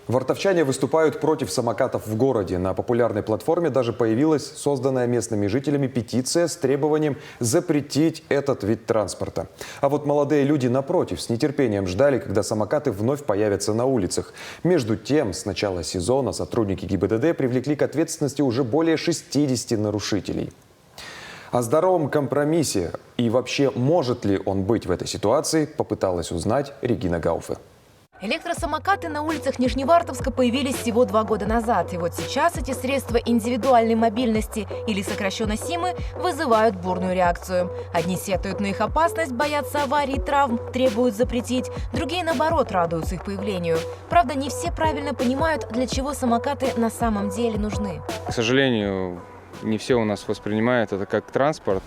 Вартовчане выступают против самокатов в городе. На популярной платформе даже появилась созданная местными жителями петиция с требованием запретить этот вид транспорта. А вот молодые люди, напротив, с нетерпением ждали, когда самокаты вновь появятся на улицах. Между тем, с начала сезона сотрудники ГИБДД привлекли к ответственности уже более 60 нарушителей. О здоровом компромиссе и вообще может ли он быть в этой ситуации, попыталась узнать Регина Гауфе. Электросамокаты на улицах Нижневартовска появились всего 2 года назад. И вот сейчас эти средства индивидуальной мобильности, или сокращенно СИМы, вызывают бурную реакцию. Одни сетуют на их опасность, боятся аварий и травм, требуют запретить. Другие, наоборот, радуются их появлению. Правда, не все правильно понимают, для чего самокаты на самом деле нужны. К сожалению, не все у нас воспринимают это как транспорт.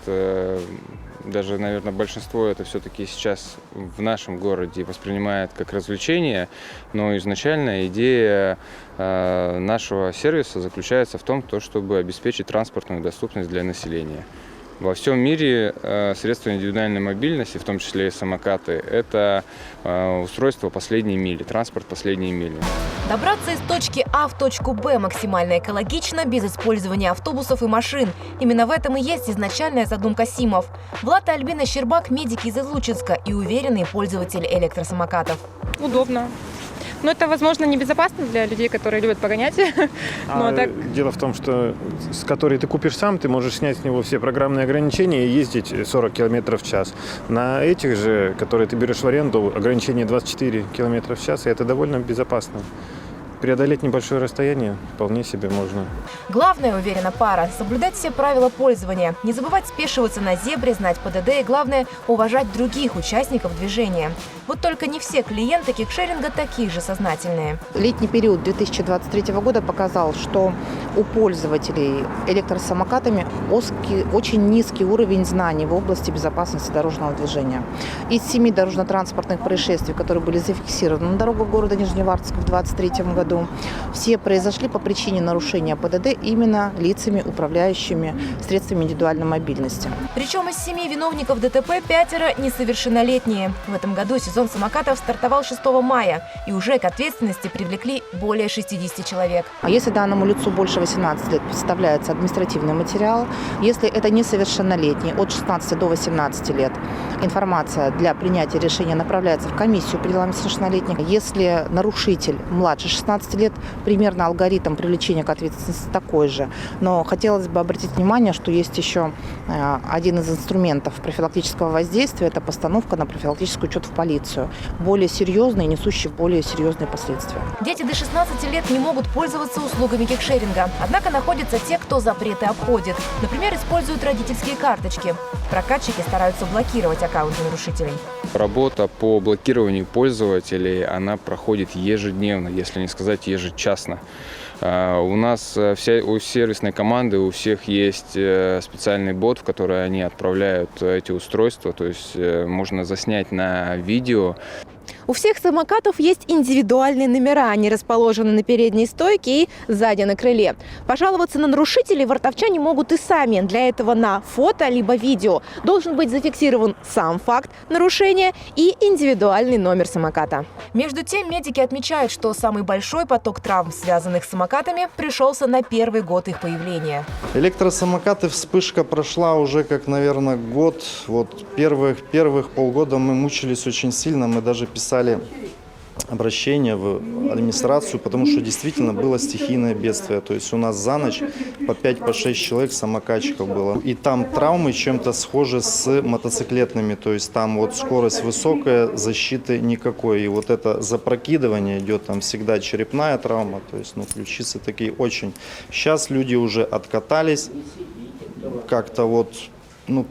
Даже, наверное, большинство это все-таки сейчас в нашем городе воспринимает как развлечение. Но изначально идея нашего сервиса заключается в том, чтобы обеспечить транспортную доступность для населения. Во всем мире средства индивидуальной мобильности, в том числе и самокаты, это устройство последней мили, транспорт последней мили. Добраться из точки А в точку Б максимально экологично, без использования автобусов и машин. Именно в этом и есть изначальная задумка СИМов. Влад и Альбина Щербак – медики из Излучинска и уверенные пользователи электросамокатов. Удобно. Но это, возможно, небезопасно для людей, которые любят погонять. Дело в том, что с которой ты купишь сам, ты можешь снять с него все программные ограничения и ездить 40 км в час. На этих же, которые ты берешь в аренду, ограничение 24 км в час, и это довольно безопасно. Преодолеть небольшое расстояние вполне себе можно. Главное, уверена пара, соблюдать все правила пользования, не забывать спешиваться на зебре, знать ПДД и, главное, уважать других участников движения. Вот только не все клиенты кикшеринга такие же сознательные. Летний период 2023 года показал, что у пользователей электросамокатами очень низкий уровень знаний в области безопасности дорожного движения. Из 7 дорожно-транспортных происшествий, которые были зафиксированы на дорогах города Нижневартовска в 2023 году, все произошли по причине нарушения ПДД именно лицами, управляющими средствами индивидуальной мобильности. Причем из 7 виновников ДТП 5 несовершеннолетние. В этом году сезон самокатов стартовал 6 мая, и уже к ответственности привлекли более 60 человек. А если данному лицу больше 18 лет, представляется административный материал. Если это несовершеннолетний, от 16 до 18 лет, информация для принятия решения направляется в комиссию по делам несовершеннолетних. Если нарушитель младше 16 лет, примерно алгоритм привлечения к ответственности такой же. Но хотелось бы обратить внимание, что есть еще один из инструментов профилактического воздействия – это постановка на профилактический учет в полицию. Более серьезный, несущий более серьезные последствия. Дети до 16 лет не могут пользоваться услугами кикшеринга. Однако находятся те, кто запреты обходит. Например, используют родительские карточки. Прокатчики стараются блокировать аккаунты нарушителей. Работа по блокированию пользователей, она проходит ежедневно, если не сказать ежечасно. У нас у сервисной команды, у всех есть специальный бот, в который они отправляют эти устройства, то есть можно заснять на видео. У всех самокатов есть индивидуальные номера. Они расположены на передней стойке и сзади на крыле. Пожаловаться на нарушителей вартовчане могут и сами. Для этого на фото либо видео должен быть зафиксирован сам факт нарушения и индивидуальный номер самоката. Между тем, медики отмечают, что самый большой поток травм, связанных с самокатами, пришелся на первый год их появления. Электросамокаты, вспышка прошла уже как, наверное, год. Вот первых полгода мы мучились очень сильно. Мы даже писали обращение в администрацию, потому что действительно было стихийное бедствие. То есть у нас за ночь по 5-6 человек самокатчиков было. И там травмы чем-то схожи с мотоциклетными. То есть там вот скорость высокая, защиты никакой. И вот это запрокидывание идет, там всегда черепная травма. То есть ключицы такие очень. Сейчас люди уже откатались, как-то вот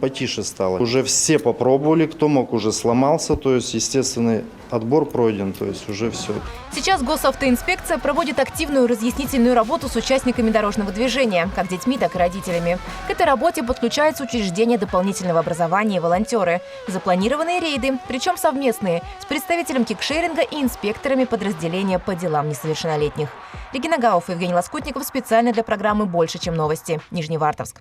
потише стало. Уже все попробовали, кто мог, уже сломался, то есть естественный отбор пройден, то есть уже все. Сейчас госавтоинспекция проводит активную разъяснительную работу с участниками дорожного движения, как детьми, так и родителями. К этой работе подключаются учреждения дополнительного образования и волонтеры. Запланированные рейды, причем совместные, с представителем кикшеринга и инспекторами подразделения по делам несовершеннолетних. Регина Гауф и Евгений Лоскутников специально для программы «Больше, чем новости». Нижневартовск.